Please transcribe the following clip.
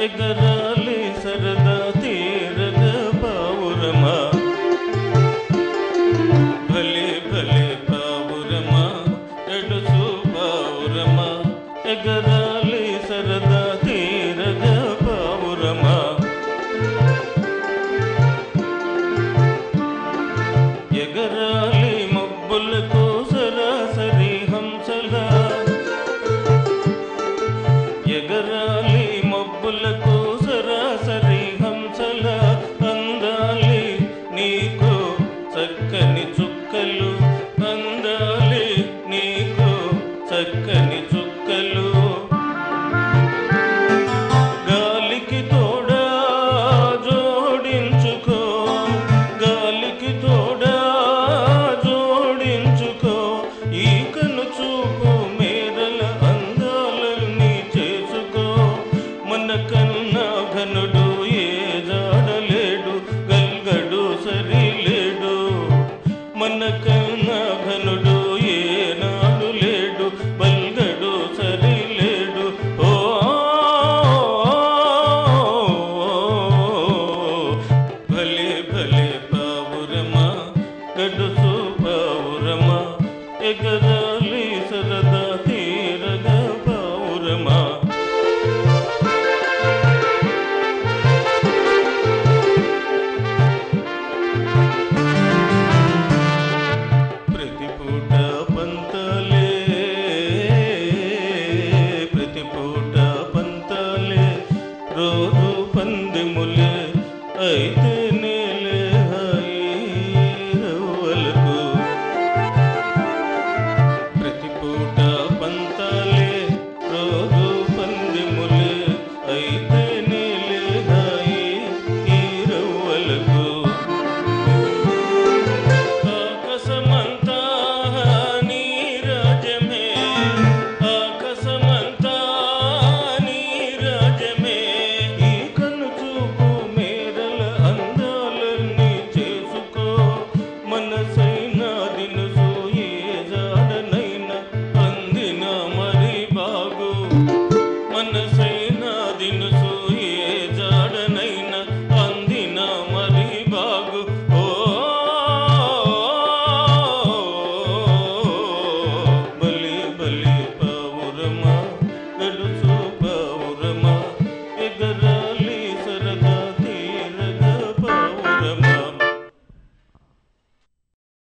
ఎగరాలి సరదా తీరగ పావురమా భలే భలే పావురమా ఎడుసు పావురమా ఎగరాలి సరదా తీరగ పావురమా ఎగరాలి మబ్బులకు సరాసరి హంసలా ఎగరాలి మబ్బులకు సరాసరి హంసల అందాలి నీకు చక్కని చుక్కలు అందాలి నీకు చక్కని చుక్కలు గాలికి తోడా జోడించుకో గాలికి తోడా జోడించుకో ఈ కను చూపు మేరల అందాలని చేసుకో మన కన్నా ఘనుడు